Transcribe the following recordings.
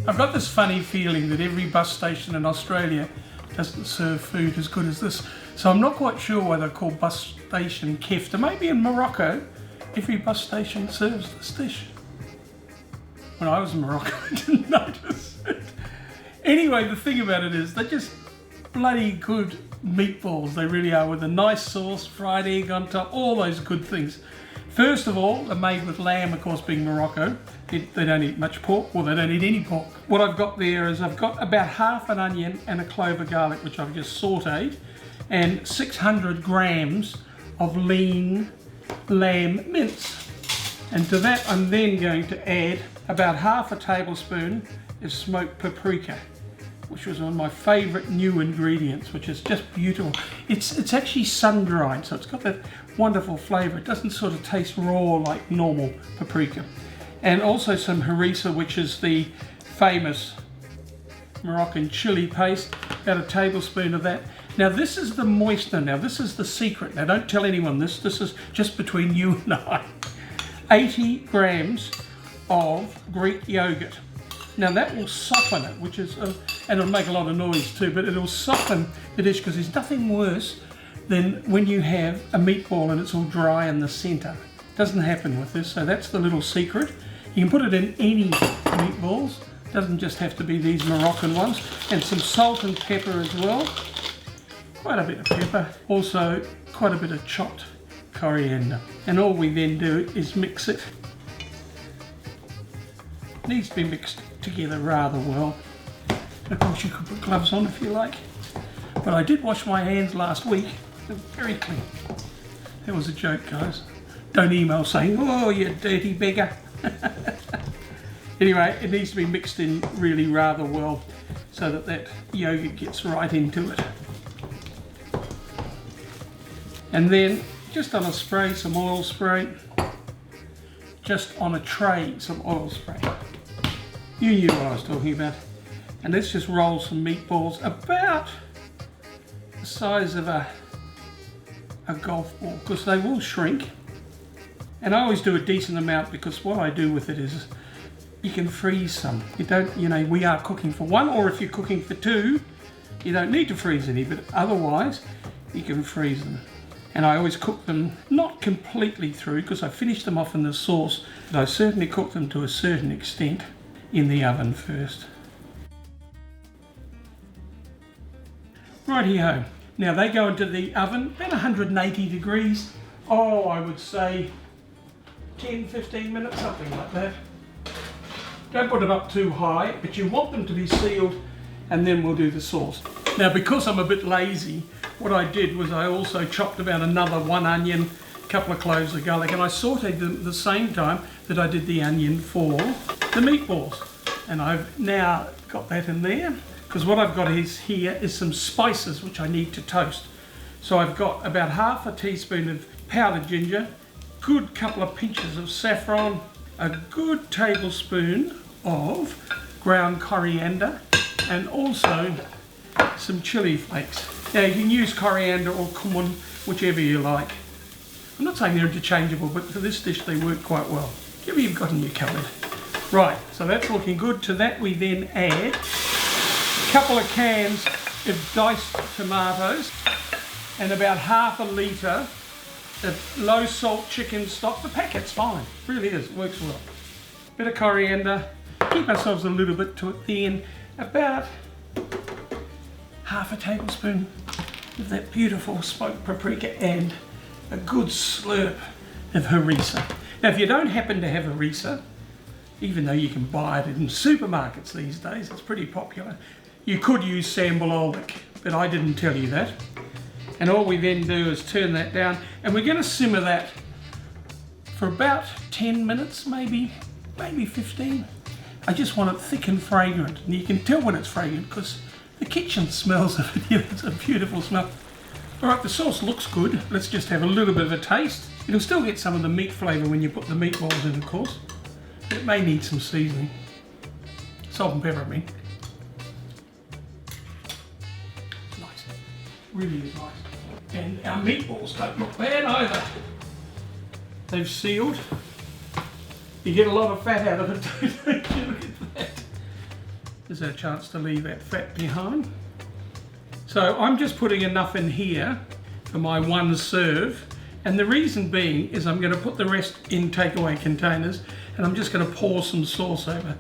I've got this funny feeling that every bus station in Australia doesn't serve food as good as this. So I'm not quite sure why they're called bus station KEFTA. Maybe in Morocco, every bus station serves this dish. When I was in Morocco, I didn't notice it. Anyway, the thing about it is they're just bloody good meatballs. They really are, with a nice sauce, fried egg on top, all those good things. First of all, they're made with lamb, of course, being Morocco. They don't eat much pork, well, they don't eat any pork. What I've got there is I've got about half an onion and a clove of garlic, which I've just sauteed, and 600 grams of lean lamb mince. And to that, I'm then going to add about half a tablespoon of smoked paprika, which was one of my favourite new ingredients, which is just beautiful. It's actually sun-dried, so it's got that wonderful flavour. It doesn't sort of taste raw like normal paprika. And also some harissa, which is the famous Moroccan chili paste, about a tablespoon of that. Now this is the moistener, now this is the secret. Now don't tell anyone this is just between you and I. 80 grams of Greek yogurt. Now that will soften it, which is, and it'll make a lot of noise too, but it'll soften the dish, because there's nothing worse than when you have a meatball and it's all dry in the centre. Doesn't happen with this, so that's the little secret. You can put it in any meatballs, doesn't just have to be these Moroccan ones. And some salt and pepper as well, quite a bit of pepper, also quite a bit of chopped coriander. And all we then do is mix it. It needs to be mixed together rather well. Of course you could put gloves on if you like, but I did wash my hands last week. They're very clean. That was a joke, guys. Don't email saying, oh, you dirty beggar. Anyway, it needs to be mixed in really rather well so that that yogurt gets right into it. And then just on a spray, some oil spray. Just on a tray, some oil spray. You knew what I was talking about. And let's just roll some meatballs about the size of a golf ball, because they will shrink. And I always do a decent amount, because what I do with it is you can freeze some. You don't, we are cooking for one, or if you're cooking for two, you don't need to freeze any, but otherwise you can freeze them. And I always cook them not completely through, because I finish them off in the sauce, but I certainly cook them to a certain extent in the oven first. Righty-ho. Now they go into the oven about 180 degrees. Oh, I would say 10-15 minutes, something like that. Don't put it up too high, but you want them to be sealed, and then we'll do the sauce. Now, because I'm a bit lazy, what I did was I also chopped about another 1 onion, a couple of cloves of garlic, and I sauteed them at the same time that I did the onion for the meatballs. And I've now got that in there, because what I've got here is some spices which I need to toast. So I've got about half a teaspoon of powdered ginger, good couple of pinches of saffron, a good tablespoon of ground coriander, and also some chili flakes. Now you can use coriander or cumin, whichever you like. I'm not saying they're interchangeable, but for this dish they work quite well. Whatever you've got in your cupboard. Right, so that's looking good. To that we then add a couple of cans of diced tomatoes and about half a litre of low salt chicken stock. The packet's fine, really is, works well. Bit of coriander, keep ourselves a little bit to it, then about half a tablespoon of that beautiful smoked paprika and a good slurp of harissa. Now if you don't happen to have harissa, even though you can buy it in supermarkets these days, it's pretty popular, you could use sambal oelek, but I didn't tell you that. And all we then do is turn that down, and we're going to simmer that for about 10 minutes, maybe 15. I just want it thick and fragrant, and you can tell when it's fragrant because the kitchen smells of it. It's a beautiful smell. Alright, the sauce looks good. Let's just have a little bit of a taste. It'll still get some of the meat flavour when you put the meatballs in, of course. It may need some seasoning. Salt and pepper, I mean. Nice. Really is nice. And our meatballs don't look bad either. They've sealed. You get a lot of fat out of it, don't you? Look at that. There's a chance to leave that fat behind. So I'm just putting enough in here for my one serve. And the reason being is I'm going to put the rest in takeaway containers and I'm just going to pour some sauce over.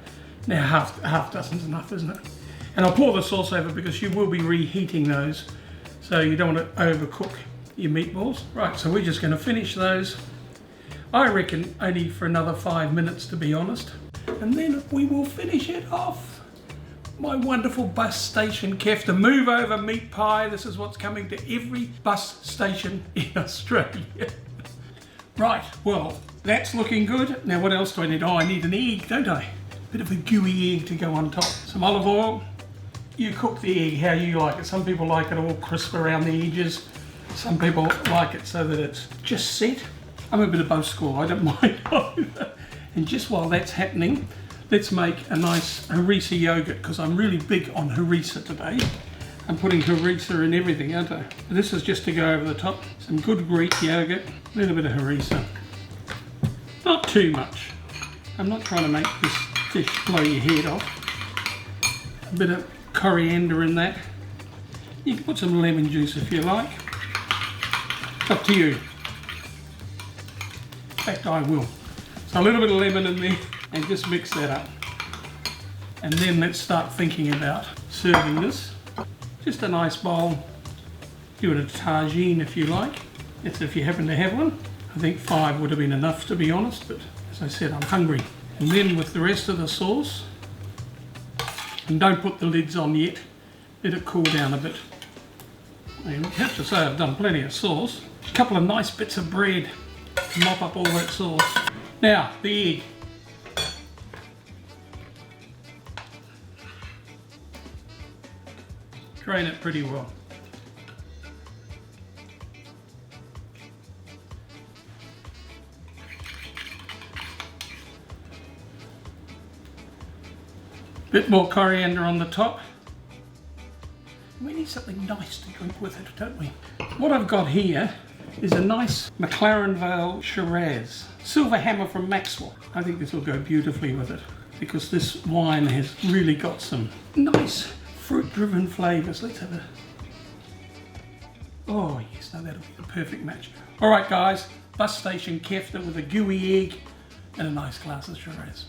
Now half dozen's enough, isn't it? And I'll pour the sauce over because you will be reheating those. So you don't want to overcook your meatballs. Right, so we're just going to finish those. I reckon only for another 5 minutes, to be honest. And then we will finish it off. My wonderful bus station KEFTA. Move over meat pie. This is what's coming to every bus station in Australia. Right, well, that's looking good. Now what else do I need? Oh, I need an egg, don't I? Bit of a gooey egg to go on top. Some olive oil. You cook the egg how you like it. Some people like it all crisp around the edges. Some people like it so that it's just set. I'm a bit of both school, I don't mind either. And just while that's happening, let's make a nice harissa yogurt, because I'm really big on harissa today. I'm putting harissa in everything, aren't I? This is just to go over the top. Some good Greek yogurt, a little bit of harissa. Not too much. I'm not trying to make this dish blow your head off. A bit of coriander in that. You can put some lemon juice if you like. Up to you. In fact, I will. So a little bit of lemon in there and just mix that up. And then let's start thinking about serving this. Just a nice bowl. Give it a tagine if you like. That's if you happen to have one. I think 5 would have been enough, to be honest, but as I said, I'm hungry. And then with the rest of the sauce, and don't put the lids on yet, let it cool down a bit. And I have to say I've done plenty of sauce. A couple of nice bits of bread to mop up all that sauce. Now, the egg. Drain it pretty well. Bit more coriander on the top. We need something nice to drink with it, don't we? What I've got here is a nice McLaren Vale Shiraz. Silver Hammer from Maxwell. I think this will go beautifully with it because this wine has really got some nice fruit-driven flavours. Let's have a... Oh yes, no, that'll be the perfect match. All right guys, bus station KEFTA with a gooey egg and a nice glass of Shiraz.